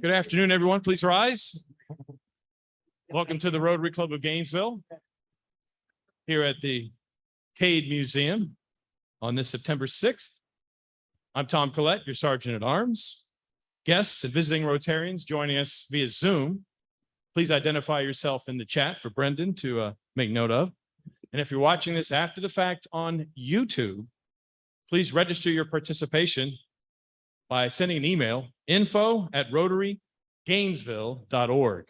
Good afternoon, everyone. Please rise. Welcome to the Rotary Club of Gainesville here at the Cade Museum on this September 6th. I'm Tom Collette, your Sergeant at Arms. Guests and visiting Rotarians joining us via Zoom, please identify yourself in the chat for Brendan to make note of. And if you're watching this after the fact on YouTube, please register your participation by sending an email, info@rotarygainesville.org.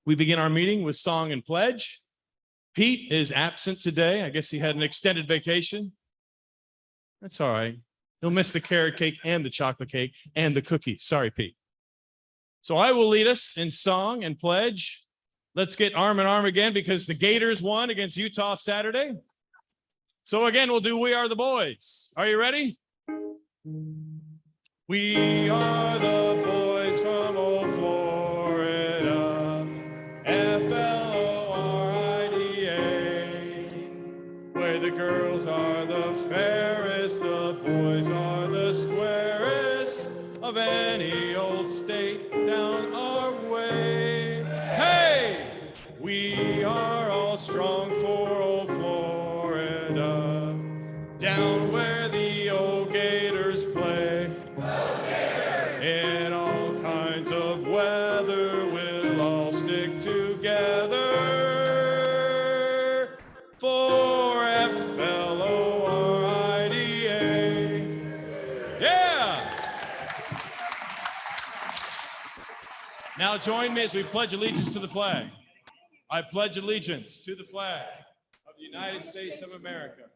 We begin our meeting with song and pledge. Pete is absent today. I guess he had an extended vacation. That's all right. He'll miss the carrot cake and the chocolate cake and the cookies. Sorry, Pete. So I will lead us in song and pledge. Let's get arm in arm again because the Gators won against Utah Saturday. So again, we'll do We Are the Boys. Are you ready? We are the boys from old Florida, Florida, where the girls are the fairest, the boys are the squarest of any old state down our way. Hey! We are all strong for old Florida, down where the old Gators play. In all kinds of weather, we'll all stick together for Florida. Yeah! Now join me as we pledge allegiance to the flag. I pledge allegiance to the flag of the United States of America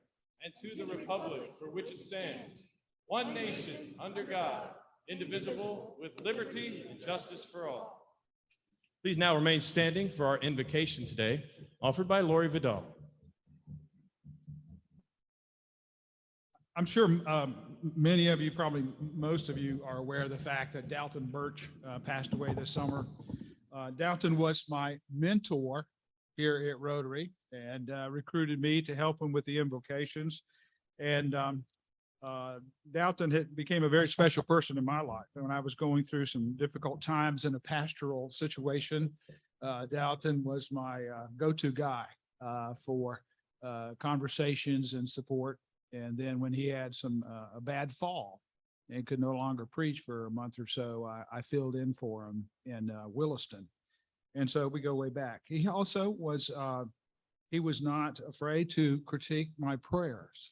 and to the republic for which it stands, one nation under God, indivisible, with liberty and justice for all. Please now remain standing for our invocation today, offered by Lori Vidal. I'm sure many of you, probably most of you, are aware of the fact that Dalton Birch passed away this summer. Dalton was my mentor here at Rotary and recruited me to help him with the invocations. And Dalton became a very special person in my life. And when I was going through some difficult times in a pastoral situation, Dalton was my go-to guy for conversations and support. And then when he had a bad fall and could no longer preach for a month or so, I filled in for him in Williston. And so we go way back. He also was, he was not afraid to critique my prayers.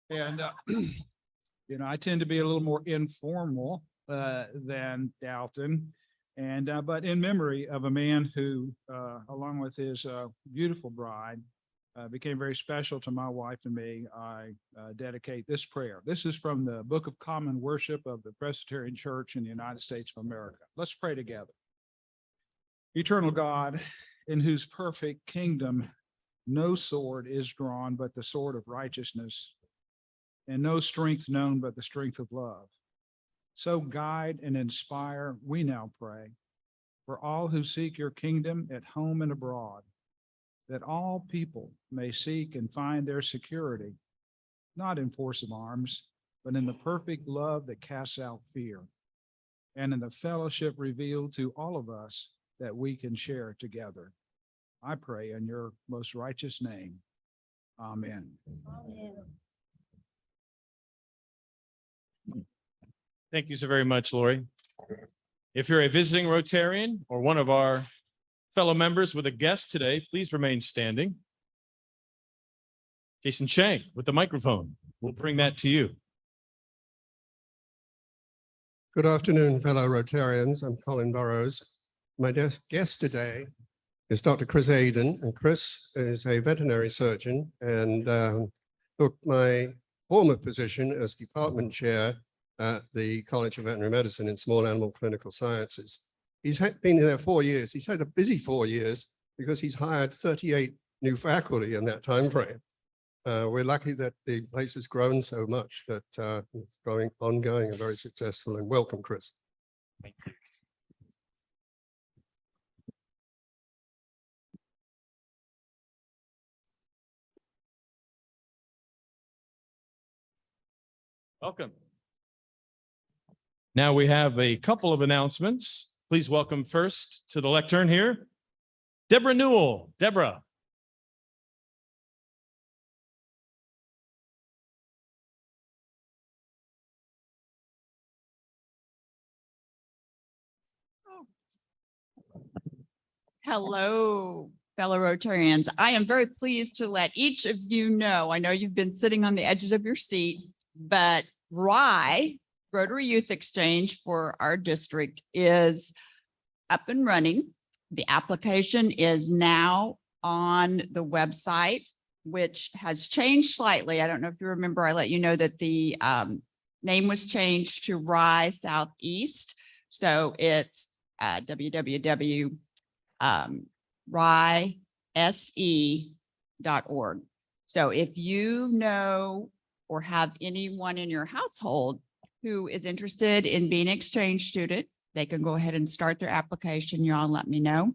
And, you know, I tend to be a little more informal than Dalton. And, but in memory of a man who, along with his beautiful bride, became very special to my wife and me, I dedicate this prayer. This is from the Book of Common Worship of the Presbyterian Church in the United States of America. Let's pray together. Eternal God, in whose perfect kingdom no sword is drawn but the sword of righteousness, and no strength known but the strength of love. So guide and inspire, we now pray, for all who seek your kingdom at home and abroad, that all people may seek and find their security, not in force of arms, but in the perfect love that casts out fear, and in the fellowship revealed to all of us that we can share together. I pray in your most righteous name. Amen. Amen. Thank you so very much, Lori. If you're a visiting Rotarian or one of our fellow members with a guest today, please remain standing. Jason Chang with the microphone. We'll bring that to you. Good afternoon, fellow Rotarians. I'm Colin Burrows. My guest today is Dr. Chris Aden, and Chris is a veterinary surgeon and took my former position as department chair at the College of Veterinary Medicine in Small Animal Clinical Sciences. He's been there 4 years. He's had a busy 4 years because he's hired 38 new faculty in that time frame. We're lucky that the place has grown so much that it's going ongoing and very successful. And welcome, Chris. Thank you. Welcome. Now we have a couple of announcements. Please welcome first to the lectern here, Deborah Newell. Deborah. Hello, fellow Rotarians. I am very pleased to let each of you know, I know you've been sitting on the edges of your seat, but Rotary Youth Exchange for our district is up and running. The application is now on the website, which has changed slightly. I don't know if you remember, I let you know that the name was changed to Rye Southeast. So it's www.ryse.org. So if you know or have anyone in your household who is interested in being an exchange student, they can go ahead and start their application. Y'all let me know.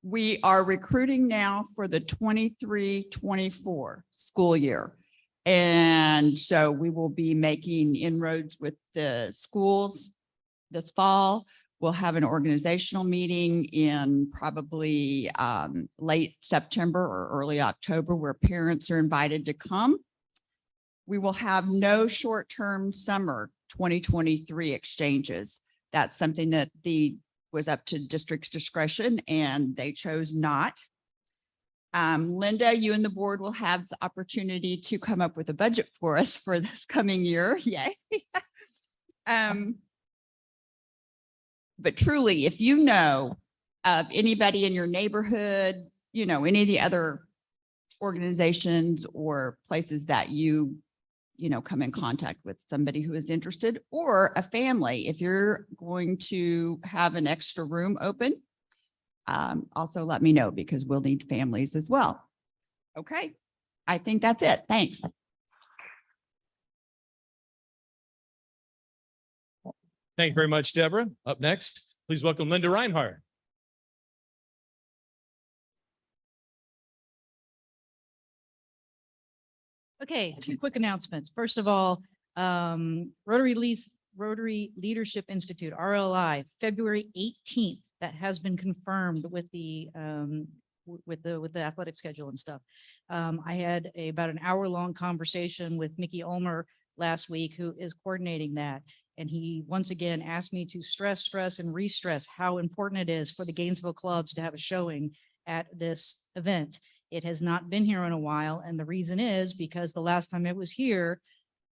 We are recruiting now for the 23-24 school year. And so we will be making inroads with the schools this fall. We'll have an organizational meeting in probably late September or early October where parents are invited to come. We will have no short-term summer 2023 exchanges. That's something that was up to district's discretion and they chose not. Linda, you and the board will have the opportunity to come up with a budget for us for this coming year. Yay. But truly, if you know of anybody in your neighborhood, you know, any of the other organizations or places that you come in contact with somebody who is interested, or a family, if you're going to have an extra room open, also let me know because we'll need families as well. Okay, I think that's it. Thanks. Thank you very much, Deborah. Up next, please welcome Linda Reinhardt. Okay, two quick announcements. First of all, Rotary Leadership Institute, RLI, February 18th. That has been confirmed with the athletic schedule and stuff. I had about an hour-long conversation with Mickey Ulmer last week, who is coordinating that. And he once again asked me to stress and re-stress how important it is for the Gainesville clubs to have a showing at this event. It has not been here in a while. And the reason is because the last time it was here,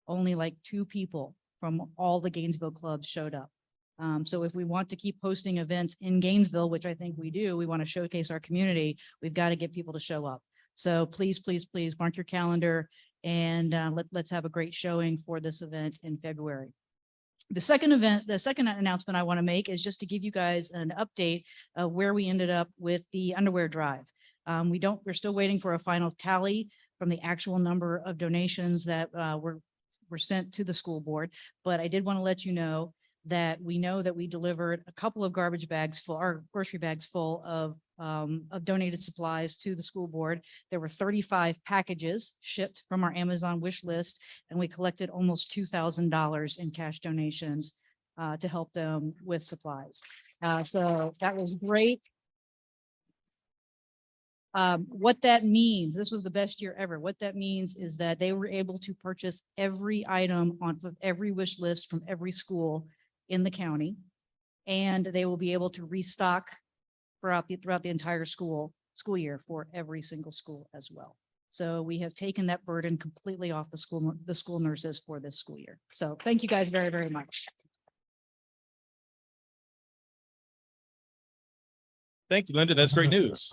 only like 2 people from all the Gainesville clubs showed up. So if we want to keep hosting events in Gainesville, which I think we do, we want to showcase our community, we've got to get people to show up. So please, please, please mark your calendar and let's have a great showing for this event in February. The second announcement I want to make is just to give you guys an update of where we ended up with the underwear drive. We're still waiting for a final tally from the actual number of donations that were sent to the school board. But I did want to let you know that we delivered a couple of garbage bags full, or grocery bags full of donated supplies to the school board. There were 35 packages shipped from our Amazon wish list, and we collected almost $2,000 in cash donations to help them with supplies. So that was great. What that means, this was the best year ever. What that means is that they were able to purchase every item on every wish list from every school in the county, and they will be able to restock throughout the entire school year for every single school as well. So we have taken that burden completely off the school nurses for this school year. So thank you guys very, very much. Thank you, Linda. That's great news.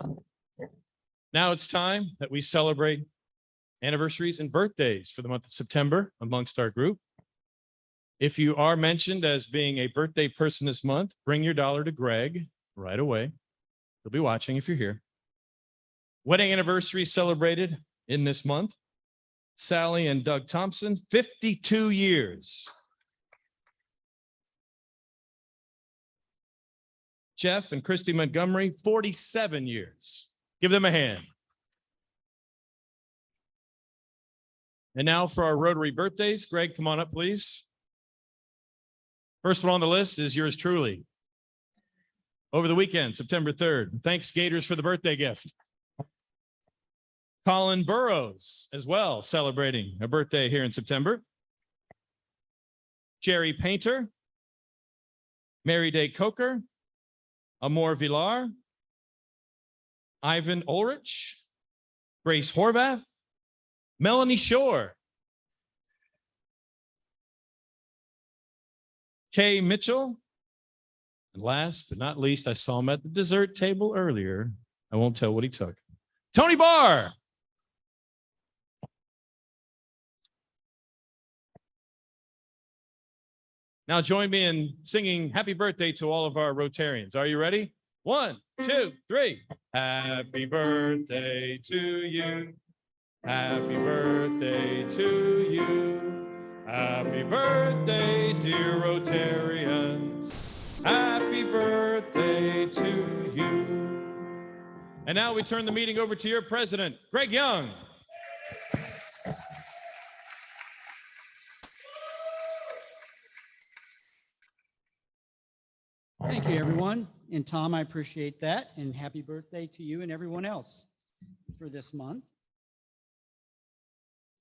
Now it's time that we celebrate anniversaries and birthdays for the month of September amongst our group. If you are mentioned as being a birthday person this month, bring your dollar to Greg right away. He'll be watching if you're here. Wedding anniversary celebrated in this month. Sally and Doug Thompson, 52 years. Jeff and Christy Montgomery, 47 years. Give them a hand. And now for our Rotary birthdays. Greg, come on up, please. First one on the list is yours truly. Over the weekend, September 3rd. Thanks, Gators, for the birthday gift. Colin Burrows as well, celebrating a birthday here in September. Jerry Painter, Mary Day Coker, Amor Villar, Ivan Ulrich, Grace Horvath, Melanie Shore, Kay Mitchell, and last but not least, I saw him at the dessert table earlier. I won't tell what he took. Tony Barr. Now join me in singing happy birthday to all of our Rotarians. Are you ready? 1, 2, 3. Happy birthday to you. Happy birthday to you. Happy birthday, dear Rotarians. Happy birthday to you. And now we turn the meeting over to your president, Greg Young. Thank you, everyone. And Tom, I appreciate that. And happy birthday to you and everyone else for this month.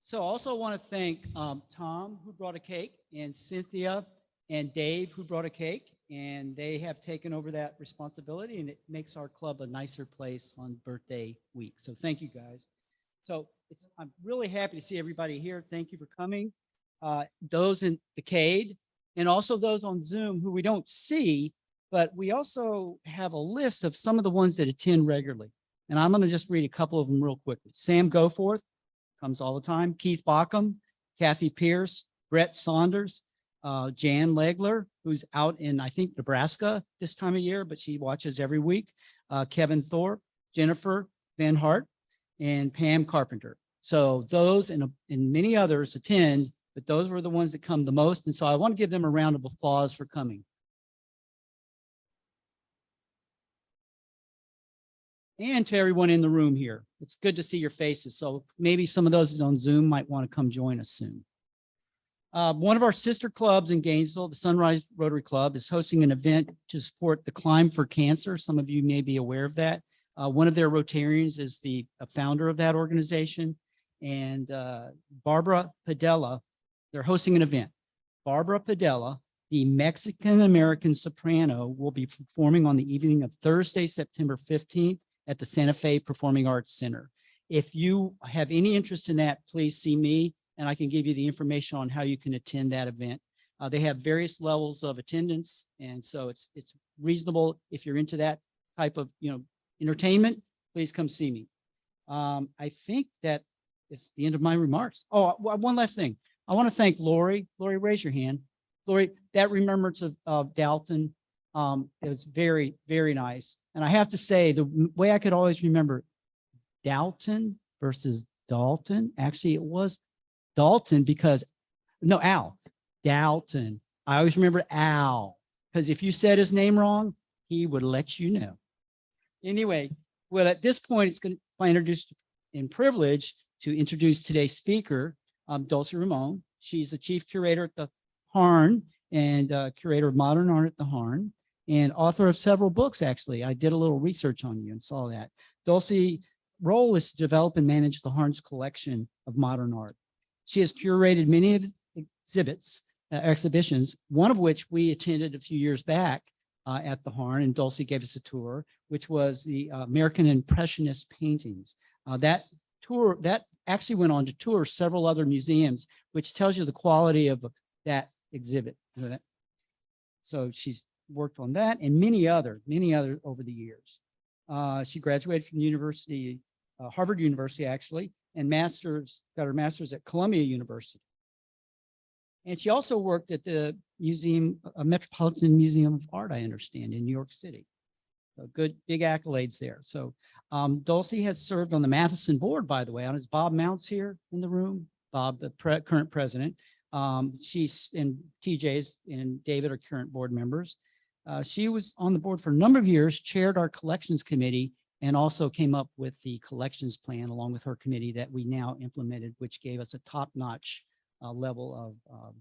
So I also want to thank Tom, who brought a cake, and Cynthia and Dave, who brought a cake. And they have taken over that responsibility, and it makes our club a nicer place on birthday week. So thank you, guys. So I'm really happy to see everybody here. Thank you for coming. Those in the CADE and also those on Zoom who we don't see, but we also have a list of some of the ones that attend regularly. And I'm going to just read a couple of them real quickly. Sam Goforth comes all the time. Keith Bockham, Kathy Pierce, Brett Saunders, Jan Legler, who's out in, I think, Nebraska this time of year, but she watches every week. Kevin Thorpe, Jennifer Van Hart, and Pam Carpenter. So those and many others attend, but those were the ones that come the most. And so I want to give them a round of applause for coming. And to everyone in the room here, it's good to see your faces. So maybe some of those on Zoom might want to come join us soon. One of our sister clubs in Gainesville, the Sunrise Rotary Club, is hosting an event to support the Climb for Cancer. Some of you may be aware of that. One of their Rotarians is the founder of that organization. And Barbara Padilla, they're hosting an event. Barbara Padilla, the Mexican-American soprano, will be performing on the evening of Thursday, September 15th at the Santa Fe Performing Arts Center. If you have any interest in that, please see me, and I can give you the information on how you can attend that event. They have various levels of attendance, and so it's reasonable if you're into that type of entertainment. Please come see me. I think that is the end of my remarks. Oh, one last thing. I want to thank Lori. Lori, raise your hand. Lori, that remembrance of Dalton, it was very, very nice. And I have to say, the way I could always remember Dalton versus Dalton, actually it was Dalton because, no, Al, Dalton. I always remember Al, because if you said his name wrong, he would let you know. Anyway, well, at this point, it's going to be introduced and privilege to introduce today's speaker, Dulce Ramon. She's the chief curator at the Harn and curator of modern art at the Harn and author of several books, actually. I did a little research on you and saw that. Dulce's role is to develop and manage the Harn's collection of modern art. She has curated many of exhibitions, one of which we attended a few years back at the Harn, and Dulce gave us a tour, which was the American Impressionist paintings. That tour, that actually went on to tour several other museums, which tells you the quality of that exhibit. So she's worked on that and many other over the years. She graduated from university, Harvard University actually, and got her master's at Columbia University. And she also worked at the Metropolitan Museum of Art, I understand, in New York City. So good, big accolades there. So Dulce has served on the Matheson board, by the way. Is Bob Mounts here in the room? Bob, the current president. She's and TJ's and David are current board members. She was on the board for a number of years, chaired our collections committee, and also came up with the collections plan along with her committee that we now implemented, which gave us a top-notch level of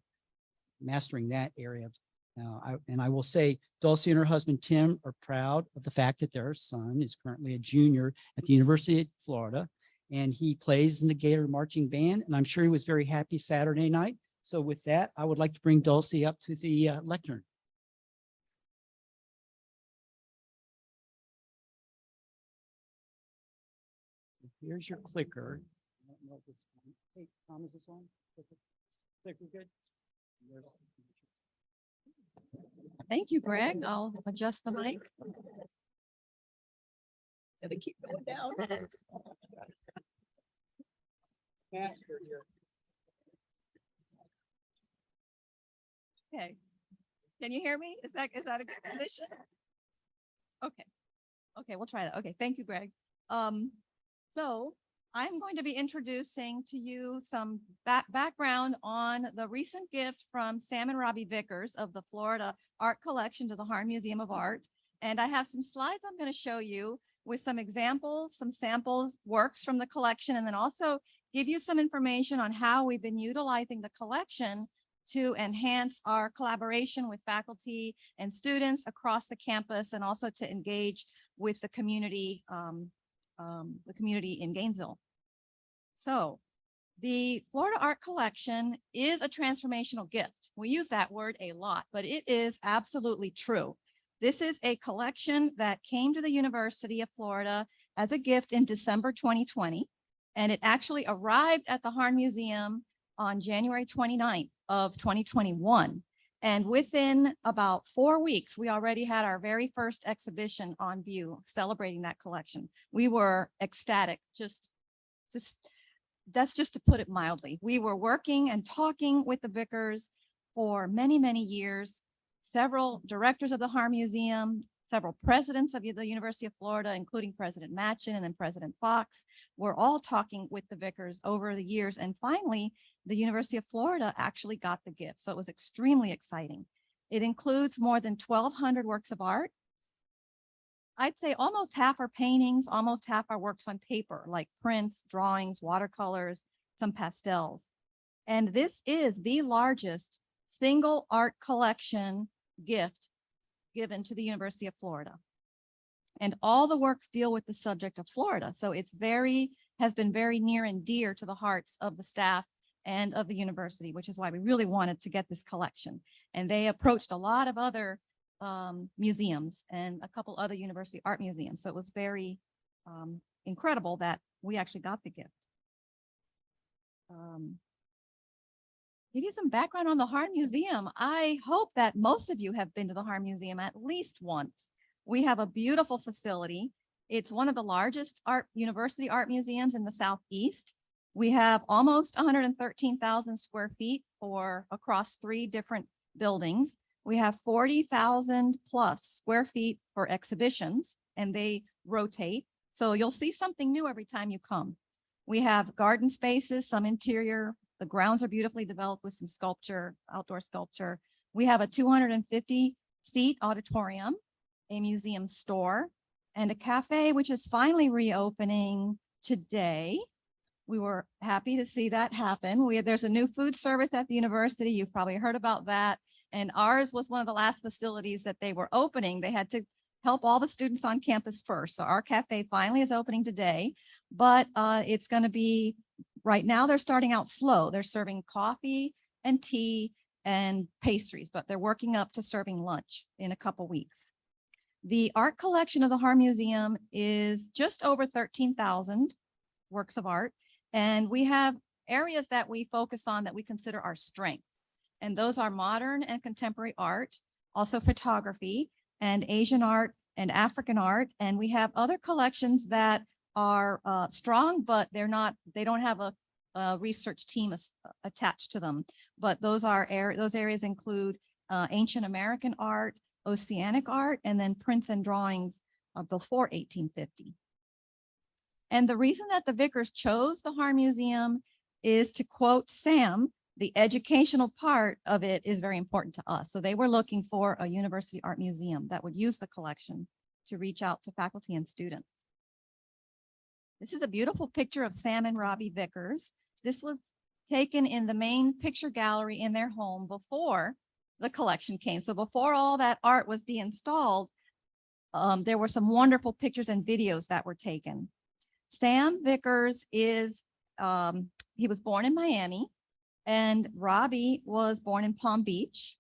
mastering that area I will say Dulce and her husband, Tim, are proud of the fact that their son is currently a junior at the University of Florida. And he plays in the Gator Marching Band, and I'm sure he was very happy Saturday night. So with that, I would like to bring Dulce up to the lectern. Here's your clicker. I don't know if it's on. Hey, Tom, is this on? Clicker good? Thank you, Greg. I'll adjust the mic. Gotta keep going down. Faster here. Okay. Can you hear me? Is that a good position? Okay. Okay, we'll try that. Okay, thank you, Greg. So I'm going to be introducing to you some background on the recent gift from Sam and Robbie Vickers of the Florida Art Collection to the Harn Museum of Art. And I have some slides I'm going to show you with some examples, some samples, works from the collection, and then also give you some information on how we've been utilizing the collection to enhance our collaboration with faculty and students across the campus, and also to engage with the community in Gainesville. So the Florida Art Collection is a transformational gift. We use that word a lot, but it is absolutely true. This is a collection that came to the University of Florida as a gift in December 2020, and it actually arrived at the Harn Museum on January 29th of 2021. And within about 4 weeks, we already had our very first exhibition on view celebrating that collection. We were ecstatic, that's just to put it mildly. We were working and talking with the Vickers for many, many years. Several directors of the Harn Museum, several presidents of the University of Florida, including President Matchin and then President Fox, were all talking with the Vickers over the years. And finally, the University of Florida actually got the gift. So it was extremely exciting. It includes more than 1,200 works of art. I'd say almost half are paintings, almost half are works on paper, like prints, drawings, watercolors, some pastels. And this is the largest single art collection gift given to the University of Florida. And all the works deal with the subject of Florida. So it's has been very near and dear to the hearts of the staff and of the university, which is why we really wanted to get this collection. And they approached a lot of other museums and a couple other university art museums. So it was very incredible that we actually got the gift. Give you some background on the Harn Museum. I hope that most of you have been to the Harn Museum at least once. We have a beautiful facility. It's one of the largest university art museums in the Southeast. We have almost 113,000 square feet across 3 different buildings. We have 40,000 plus square feet for exhibitions, and they rotate. So you'll see something new every time you come. We have garden spaces, some interior. The grounds are beautifully developed with some sculpture, outdoor sculpture. We have a 250-seat auditorium, a museum store, and a cafe, which is finally reopening today. We were happy to see that happen. There's a new food service at the university. You've probably heard about that. And ours was one of the last facilities that they were opening. They had to help all the students on campus first. So our cafe finally is opening today, but it's going to be, right now they're starting out slow. They're serving coffee and tea and pastries, but they're working up to serving lunch in a couple weeks. The art collection of the Harn Museum is just over 13,000 works of art. And we have areas that we focus on that we consider our strengths. And those are modern and contemporary art, also photography and Asian art and African art. And we have other collections that are strong, but they don't have a research team attached to them. But those areas include ancient American art, oceanic art, and then prints and drawings before 1850. And the reason that the Vickers chose the Harn Museum is, to quote Sam, the educational part of it is very important to us. So they were looking for a university art museum that would use the collection to reach out to faculty and students. This is a beautiful picture of Sam and Robbie Vickers. This was taken in the main picture gallery in their home before the collection came. So before all that art was deinstalled, there were some wonderful pictures and videos that were taken. Sam Vickers is, he was born in Miami, and Robbie was born in Palm Beach,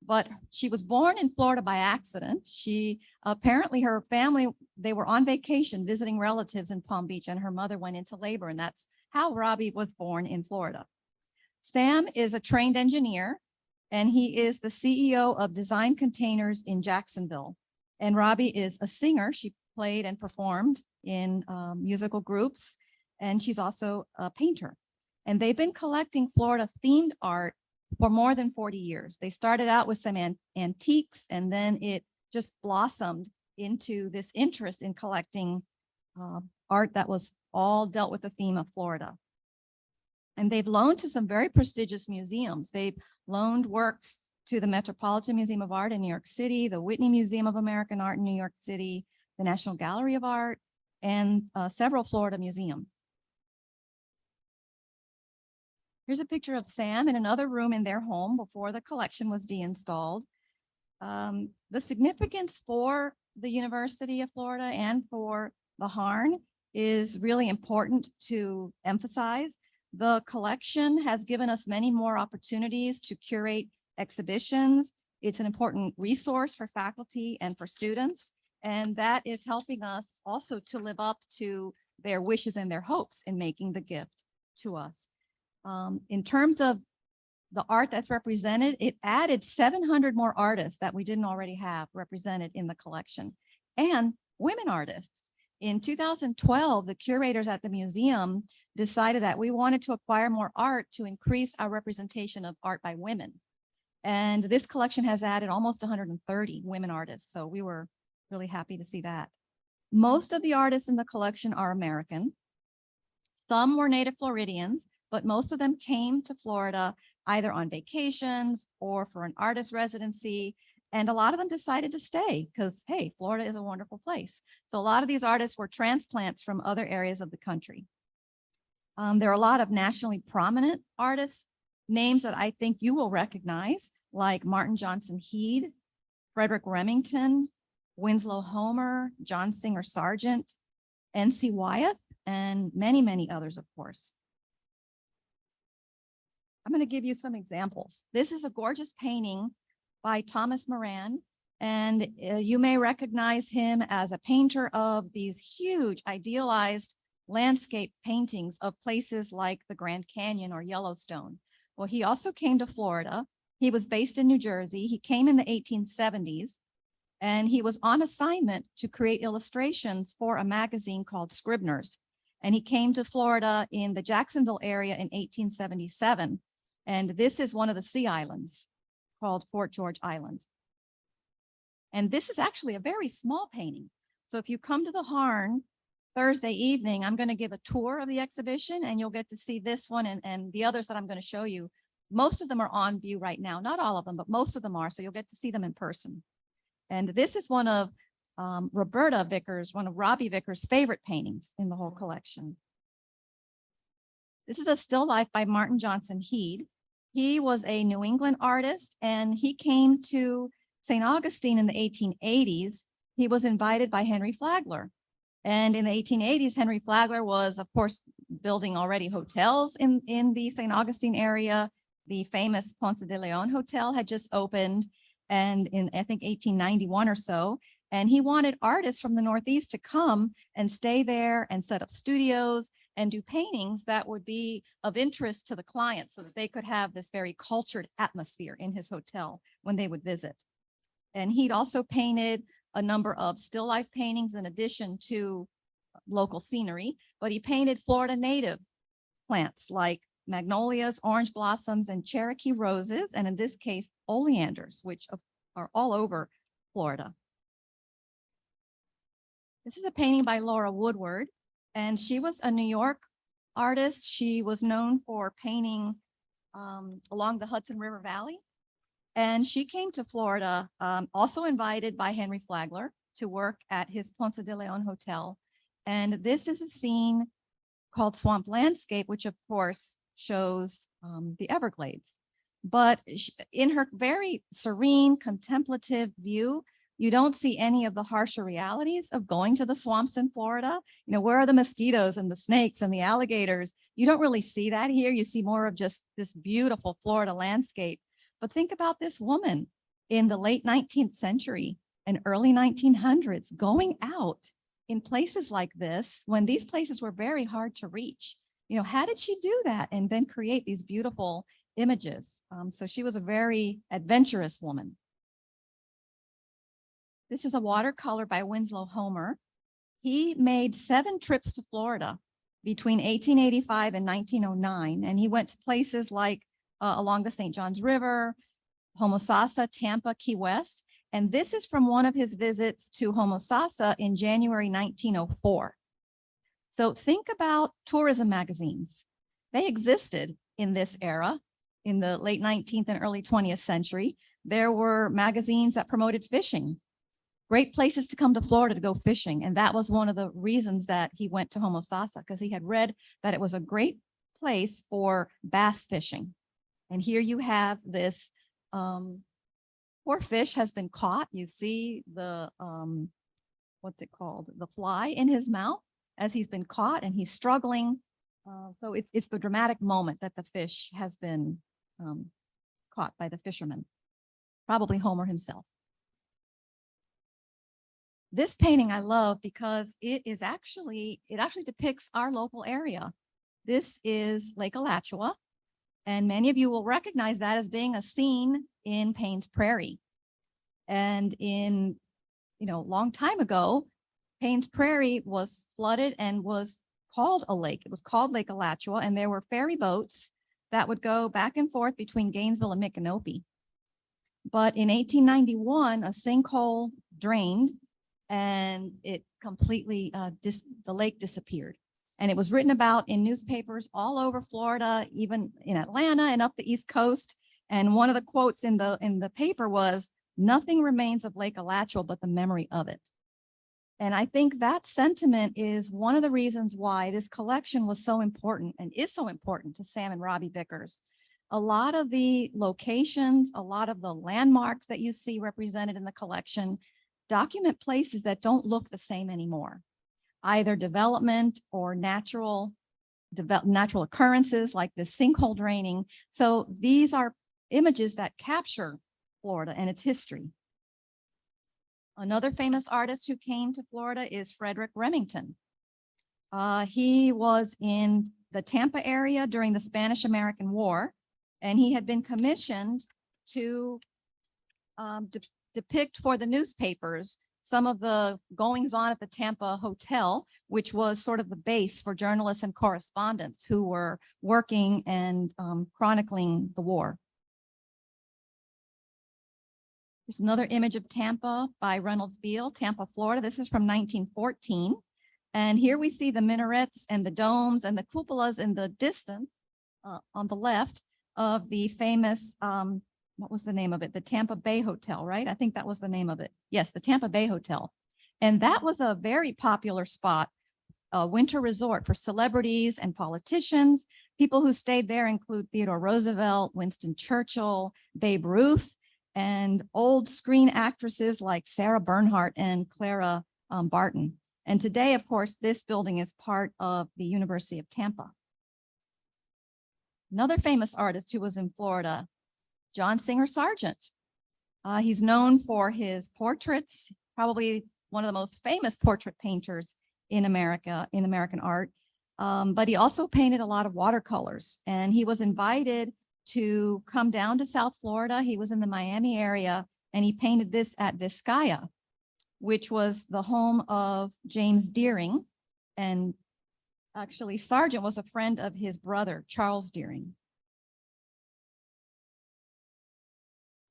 but she was born in Florida by accident. She apparently, her family, they were on vacation visiting relatives in Palm Beach, and her mother went into labor, and that's how Robbie was born in Florida. Sam is a trained engineer, and he is the CEO of Design Containers in Jacksonville. And Robbie is a singer. She played and performed in musical groups, and she's also a painter. And they've been collecting Florida themed art for more than 40 years. They started out with some antiques, and then it just blossomed into this interest in collecting art that was all dealt with the theme of Florida. And they've loaned to some very prestigious museums. They've loaned works to the Metropolitan Museum of Art in New York City, the Whitney Museum of American Art in New York City, the National Gallery of Art, and several Florida museums. Here's a picture of Sam in another room in their home before the collection was deinstalled. The significance for the University of Florida and for the Harn is really important to emphasize. The collection has given us many more opportunities to curate exhibitions. It's an important resource for faculty and for students, and that is helping us also to live up to their wishes and their hopes in making the gift to us. In terms of the art that's represented, it added 700 more artists that we didn't already have represented in the collection, and women artists. In 2012, the curators at the museum decided that we wanted to acquire more art to increase our representation of art by women. And this collection has added almost 130 women artists. So we were really happy to see that. Most of the artists in the collection are American. Some were native Floridians, but most of them came to Florida either on vacations or for an artist residency. And a lot of them decided to stay because, hey, Florida is a wonderful place. So a lot of these artists were transplants from other areas of the country. There are a lot of nationally prominent artists, names that I think you will recognize, like Martin Johnson Heed, Frederick Remington, Winslow Homer, John Singer Sargent, N.C. Wyeth, and many, many others, of course. I'm going to give you some examples. This is a gorgeous painting by Thomas Moran, and you may recognize him as a painter of these huge idealized landscape paintings of places like the Grand Canyon or Yellowstone. Well, he also came to Florida. He was based in New Jersey. He came in the 1870s, and he was on assignment to create illustrations for a magazine called Scribner's. And he came to Florida in the Jacksonville area in 1877. And this is one of the sea islands called Fort George Island. And this is actually a very small painting. So if you come to the Harn Thursday evening, I'm going to give a tour of the exhibition, and you'll get to see this one and the others that I'm going to show you. Most of them are on view right now, not all of them, but most of them are. So you'll get to see them in person. And this is one of Roberta Vickers, one of Robbie Vickers' favorite paintings in the whole collection. This is a still life by Martin Johnson Heed. He was a New England artist, and he came to St. Augustine in the 1880s. He was invited by Henry Flagler. And in the 1880s, Henry Flagler was, of course, building already hotels in the St. Augustine area. The famous Ponce de Leon Hotel had just opened, and in, I think, 1891 or so. And he wanted artists from the Northeast to come and stay there and set up studios and do paintings that would be of interest to the client so that they could have this very cultured atmosphere in his hotel when they would visit. And he'd also painted a number of still life paintings in addition to local scenery, but he painted Florida native plants like magnolias, orange blossoms, and Cherokee roses, and in this case, oleanders, which are all over Florida. This is a painting by Laura Woodward, and she was a New York artist. She was known for painting along the Hudson River Valley. And she came to Florida, also invited by Henry Flagler to work at his Ponce de Leon Hotel. And this is a scene called Swamp Landscape, which of course shows the Everglades. But in her very serene, contemplative view, you don't see any of the harsher realities of going to the swamps in Florida. You know, where are the mosquitoes and the snakes and the alligators? You don't really see that here. You see more of just this beautiful Florida landscape. But think about this woman in the late 19th century and early 1900s going out in places like this when these places were very hard to reach. You know, how did she do that and then create these beautiful images? So she was a very adventurous woman. This is a watercolor by Winslow Homer. He made 7 trips to Florida between 1885 and 1909, and he went to places like along the St. Johns River, Homosassa, Tampa, Key West. And this is from one of his visits to Homosassa in January 1904. So think about tourism magazines. They existed in this era, in the late 19th and early 20th century. There were magazines that promoted fishing. Great places to come to Florida to go fishing. And that was one of the reasons that he went to Homosassa, because he had read that it was a great place for bass fishing. And here you have this poor fish has been caught. You see the, what's it called? The fly in his mouth as he's been caught and he's struggling. So it's the dramatic moment that the fish has been caught by the fisherman, probably Homer himself. This painting I love because it actually depicts our local area. This is Lake Alachua, and many of you will recognize that as being a scene in Payne's Prairie. And in, a long time ago, Payne's Prairie was flooded and was called a lake. It was called Lake Alachua, and there were ferry boats that would go back and forth between Gainesville and Micanopy. But in 1891, a sinkhole drained and it completely, the lake disappeared. And it was written about in newspapers all over Florida, even in Atlanta and up the East Coast. And one of the quotes in the paper was, "Nothing remains of Lake Alachua but the memory of it." And I think that sentiment is one of the reasons why this collection was so important and is so important to Sam and Robbie Vickers. A lot of the locations, a lot of the landmarks that you see represented in the collection document places that don't look the same anymore, either development or natural occurrences like the sinkhole draining. So these are images that capture Florida and its history. Another famous artist who came to Florida is Frederick Remington. He was in the Tampa area during the Spanish-American War, and he had been commissioned to depict for the newspapers some of the goings on at the Tampa Hotel, which was sort of the base for journalists and correspondents who were working and chronicling the war. There's another image of Tampa by Reynolds Beale, Tampa, Florida. This is from 1914. And here we see the minarets and the domes and the cupolas in the distance on the left of the famous, what was the name of it? The Tampa Bay Hotel, right? I think that was the name of it. Yes, the Tampa Bay Hotel. And that was a very popular spot, a winter resort for celebrities and politicians. People who stayed there include Theodore Roosevelt, Winston Churchill, Babe Ruth, and old screen actresses like Sarah Bernhardt and Clara Barton. And today, of course, this building is part of the University of Tampa. Another famous artist who was in Florida, John Singer Sargent. He's known for his portraits, probably one of the most famous portrait painters in America, in American art. But he also painted a lot of watercolors, and he was invited to come down to South Florida. He was in the Miami area, and he painted this at Vizcaya, which was the home of James Deering. And actually, Sargent was a friend of his brother, Charles Deering.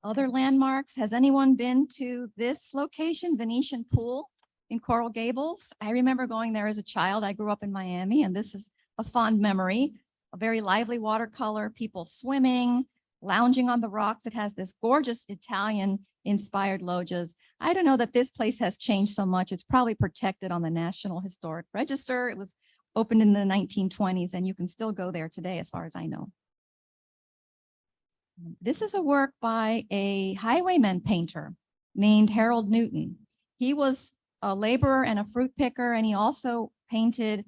Other landmarks, has anyone been to this location, Venetian Pool in Coral Gables? I remember going there as a child. I grew up in Miami, and this is a fond memory. A very lively watercolor, people swimming, lounging on the rocks. It has this gorgeous Italian-inspired loggias. I don't know that this place has changed so much. It's probably protected on the National Historic Register. It was opened in the 1920s, and you can still go there today, as far as I know. This is a work by a highwayman painter named Harold Newton. He was a laborer and a fruit picker, and he also painted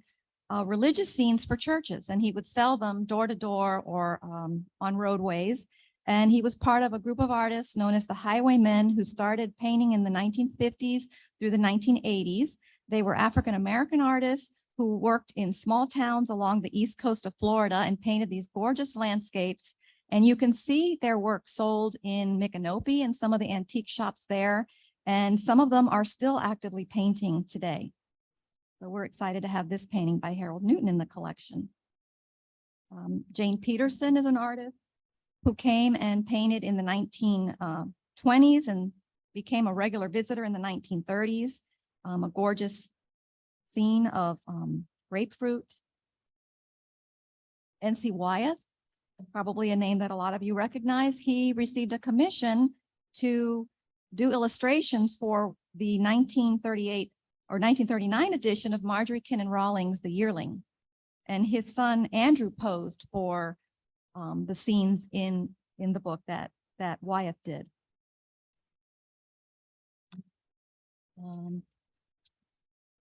religious scenes for churches, and he would sell them door to door or on roadways. And he was part of a group of artists known as the Highwaymen, who started painting in the 1950s through the 1980s. They were African-American artists who worked in small towns along the east coast of Florida and painted these gorgeous landscapes. And you can see their work sold in Micanopy and some of the antique shops there. And some of them are still actively painting today. So we're excited to have this painting by Harold Newton in the collection. Jane Peterson is an artist who came and painted in the 1920s and became a regular visitor in the 1930s. A gorgeous scene of grapefruit. N.C. Wyeth, probably a name that a lot of you recognize. He received a commission to do illustrations for the 1938 or 1939 edition of Marjorie Kinnan Rawlings' The Yearling. And his son Andrew posed for the scenes in the book that Wyeth did.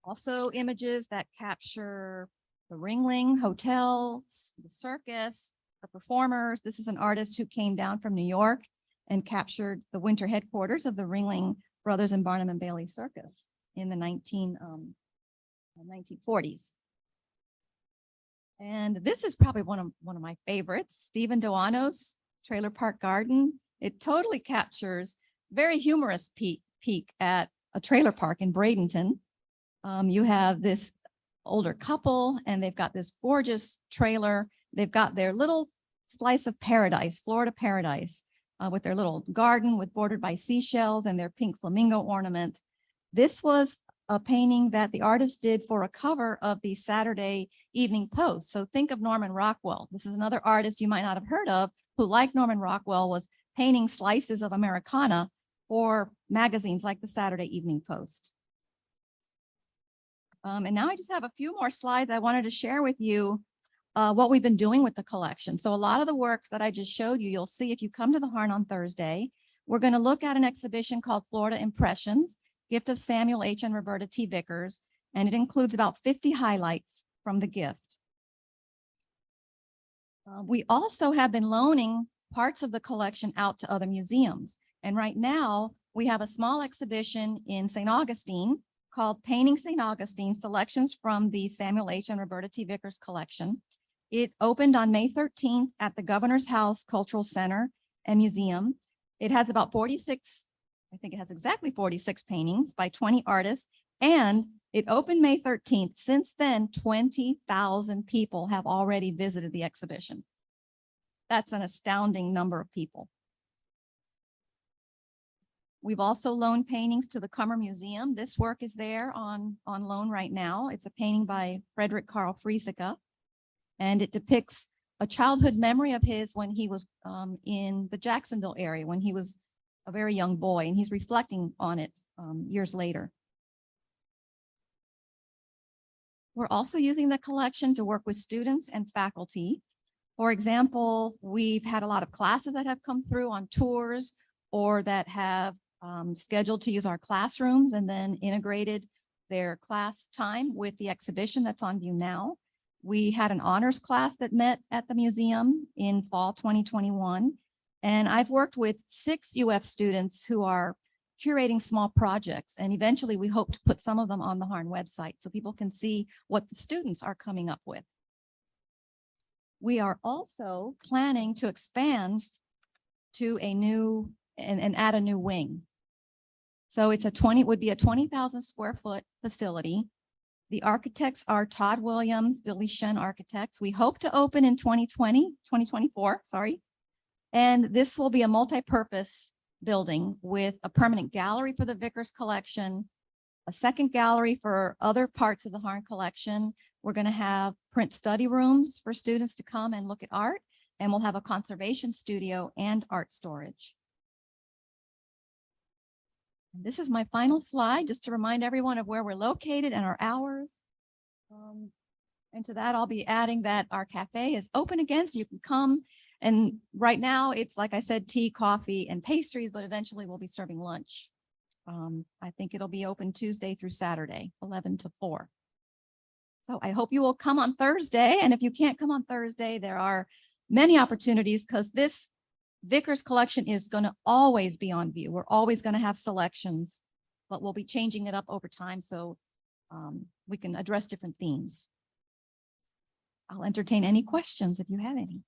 Also images that capture the Ringling Hotel, the circus, the performers. This is an artist who came down from New York and captured the winter headquarters of the Ringling Brothers and Barnum and Bailey Circus in the 1940s. And this is probably one of my favorites, Stephen Doano's Trailer Park Garden. It totally captures very humorous peak at a trailer park in Bradenton. You have this older couple and they've got this gorgeous trailer. They've got their little slice of paradise, Florida paradise, with their little garden with bordered by seashells and their pink flamingo ornament. This was a painting that the artist did for a cover of the Saturday Evening Post. So think of Norman Rockwell. This is another artist you might not have heard of who, like Norman Rockwell, was painting slices of Americana for magazines like the Saturday Evening Post. And now I just have a few more slides I wanted to share with you what we've been doing with the collection. So a lot of the works that I just showed you, you'll see if you come to the Harn on Thursday. We're going to look at an exhibition called Florida Impressions, gift of Samuel H. and Roberta T. Vickers, and it includes about 50 highlights from the gift. We also have been loaning parts of the collection out to other museums. And right now we have a small exhibition in St. Augustine called Painting St. Augustine, Selections from the Samuel H. and Roberta T. Vickers collection. It opened on May 13th at the Governor's House Cultural Center and Museum. It has about 46, I think it has exactly 46 paintings by 20 artists, and it opened May 13th. Since then, 20,000 people have already visited the exhibition. That's an astounding number of people. We've also loaned paintings to the Kummer Museum. This work is there on loan right now. It's a painting by Frederick Carl Frieseke, and it depicts a childhood memory of his when he was in the Jacksonville area, when he was a very young boy, and he's reflecting on it years later. We're also using the collection to work with students and faculty. For example, we've had a lot of classes that have come through on tours or that have scheduled to use our classrooms and then integrated their class time with the exhibition that's on view now. We had an honors class that met at the museum in fall 2021. And I've worked with 6 UF students who are curating small projects. And eventually we hope to put some of them on the Harn website so people can see what the students are coming up with. We are also planning to expand to a new and add a new wing. So it's would be a 20,000 square foot facility. The architects are Todd Williams, Billy Shen Architects. We hope to open in 2024, sorry. And this will be a multi-purpose building with a permanent gallery for the Vickers collection, a second gallery for other parts of the Harn collection. We're going to have print study rooms for students to come and look at art, and we'll have a conservation studio and art storage. This is my final slide, just to remind everyone of where we're located and our hours. And to that, I'll be adding that our cafe is open again, so you can come And right now, it's like I said, tea, coffee, and pastries, but eventually we'll be serving lunch. I think it'll be open Tuesday through Saturday, 11 to 4. So I hope you will come on Thursday. And if you can't come on Thursday, there are many opportunities because this Vickers collection is going to always be on view. We're always going to have selections, but we'll be changing it up over time so we can address different themes. I'll entertain any questions if you have any.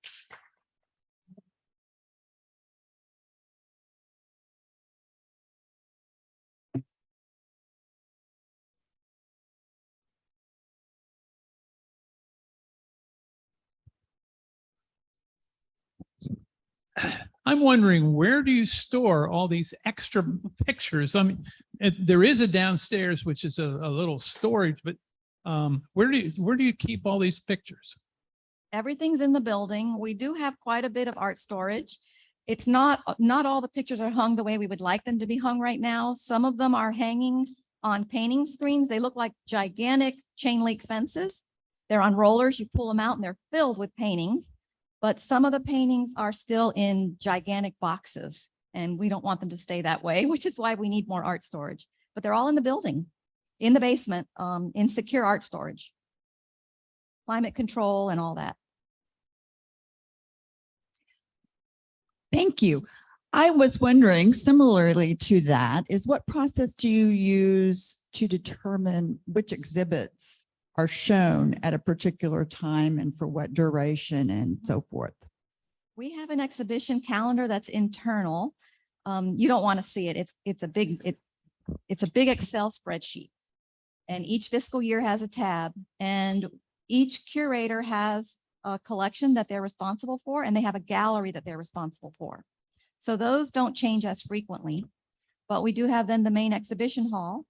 I'm wondering, where do you store all these extra pictures? I mean, there is a downstairs, which is a little storage, but where do you keep all these pictures? Everything's in the building. We do have quite a bit of art storage. It's not all the pictures are hung the way we would like them to be hung right now. Some of them are hanging on painting screens. They look like gigantic chain link fences. They're on rollers. You pull them out and they're filled with paintings. But some of the paintings are still in gigantic boxes and we don't want them to stay that way, which is why we need more art storage. But they're all in the building, in the basement, in secure art storage, climate control and all that. Thank you. I was wondering, similarly to that, is what process do you use to determine which exhibits are shown at a particular time and for what duration and so forth? We have an exhibition calendar that's internal. You don't want to see it. It's a big Excel spreadsheet. And each fiscal year has a tab and each curator has a collection that they're responsible for and they have a gallery that they're responsible for. So those don't change as frequently, but we do have then the main exhibition hall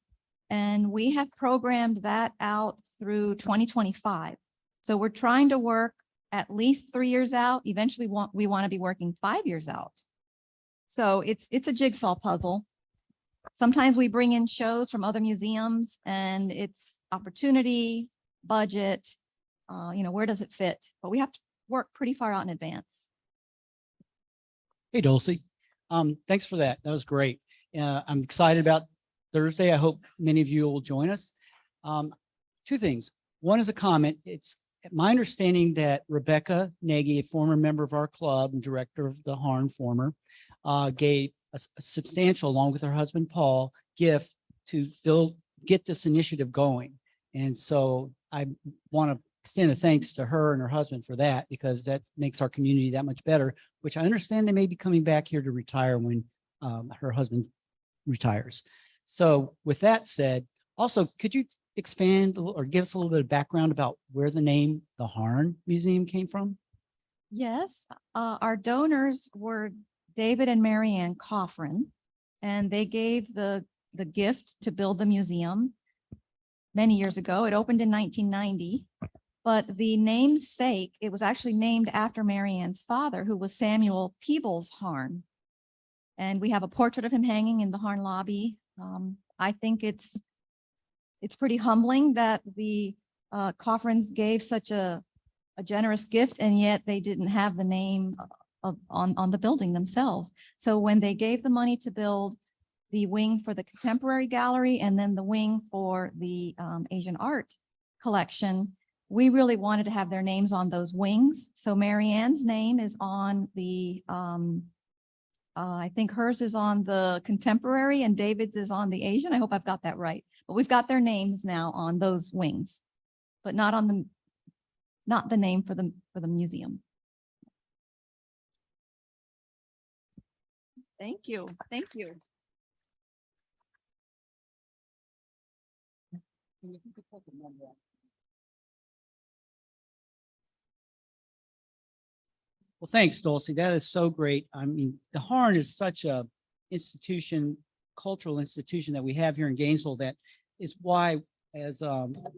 and we have programmed that out through 2025. So we're trying to work at least 3 years out. Eventually we want to be working 5 years out. So it's a jigsaw puzzle. Sometimes we bring in shows from other museums and it's opportunity, budget, where does it fit? But we have to work pretty far out in advance. Hey, Dulce. Thanks for that. That was great. I'm excited about Thursday. I hope many of you will join us. Two things. One is a comment. It's my understanding that Rebecca Nagy, a former member of our club and director of the Harn gave a substantial, along with her husband, Paul, gift to get this initiative going. And so I want to extend a thanks to her and her husband for that, because that makes our community that much better, which I understand they may be coming back here to retire when her husband retires. So with that said, also, could you expand or give us a little bit of background about where the name, the Harn Museum, came from? Yes, our donors were David and Marianne Coffrin, and they gave the gift to build the museum many years ago. It opened in 1990, but the namesake, it was actually named after Marianne's father, who was Samuel Peebles Harn. And we have a portrait of him hanging in the Harn lobby. I think it's pretty humbling that the Coffrins gave such a generous gift, and yet they didn't have the name on the building themselves. So when they gave the money to build the wing for the contemporary gallery and then the wing for the Asian art collection, we really wanted to have their names on those wings. So Marianne's name is on the, I think hers is on the contemporary and David's is on the Asian. I hope I've got that right. But we've got their names now on those wings, but not the name for the museum. Thank you. Thank you. Well, thanks, Dulce. That is so great. I mean, the Harn is such a institution, cultural institution that we have here in Gainesville. That is why, as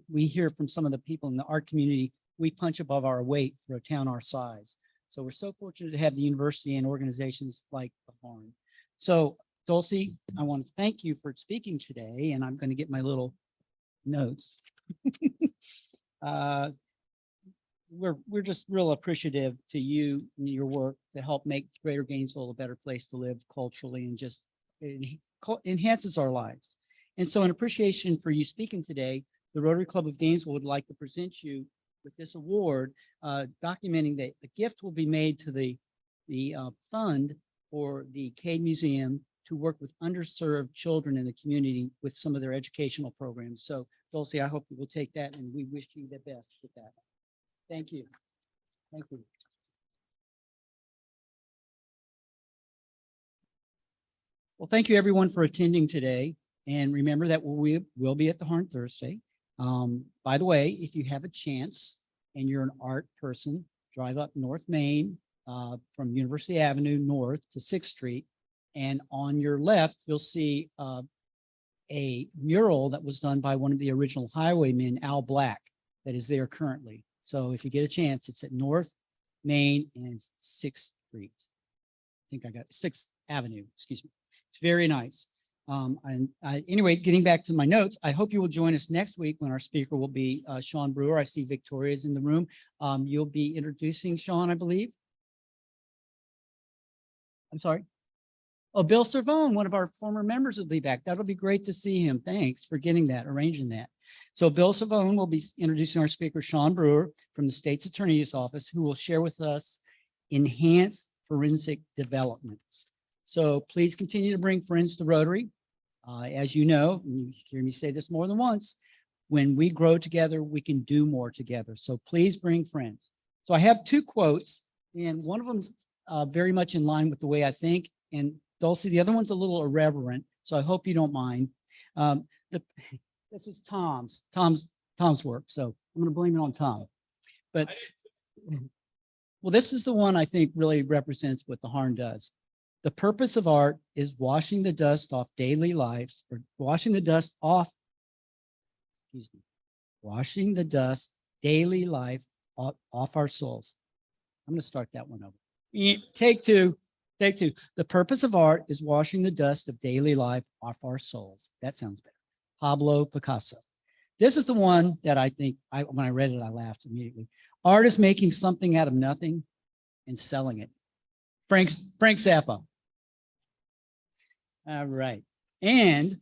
we hear from some of the people in the art community, we punch above our weight for a town our size. So we're so fortunate to have the university and organizations like the Harn. So Dulce, I want to thank you for speaking today, and I'm going to get my little notes. we're just real appreciative to you and your work to help make Greater Gainesville a better place to live culturally and just enhances our lives. And so in appreciation for you speaking today, the Rotary Club of Gainesville would like to present you with this award, documenting that a gift will be made to the fund for the Cade Museum to work with underserved children in the community with some of their educational programs. So Dulce, I hope you will take that, and we wish you the best with that. Thank you. Thank you. Well, thank you everyone for attending today. And remember that we will be at the Harn Thursday. By the way, if you have a chance and you're an art person, drive up North Main from University Avenue North to 6th Street. And on your left, you'll see a mural that was done by one of the original highwaymen, Al Black, that is there currently. So if you get a chance, it's at North Main and 6th Street. I think I got 6th Avenue, excuse me. It's very nice. Anyway, getting back to my notes, I hope you will join us next week when our speaker will be Sean Brewer. I see Victoria's in the room. You'll be introducing Sean, I believe. I'm sorry. Oh, Bill Servone, one of our former members, will be back. That'll be great to see him. Thanks for getting that, arranging that. So Bill Servone will be introducing our speaker, Sean Brewer, from the State's Attorney's Office, who will share with us enhanced forensic developments. So please continue to bring friends to Rotary. As you know, and you hear me say this more than once, when we grow together, we can do more together. So please bring friends. So I have two quotes, and one of them's very much in line with the way I think. And Dulce, the other one's a little irreverent, so I hope you don't mind. This was Tom's work, so I'm going to blame it on Tom. But well, this is the one I think really represents what the Harn does. The purpose of art is washing the dust off daily lives, or washing the dust off, excuse me, washing the dust daily life off our souls. I'm going to start that one over. Take two. Take two. The purpose of art is washing the dust of daily life off our souls. That sounds better. Pablo Picasso. This is the one that I think, when I read it, I laughed immediately. Art is making something out of nothing and selling it. Frank Zappa. All right. And,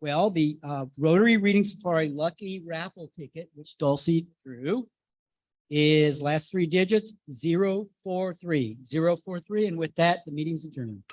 well, the Rotary Reading Safari Lucky Raffle ticket, which Dulce drew, is last three digits, 043. 043. And with that, the meeting's adjourned.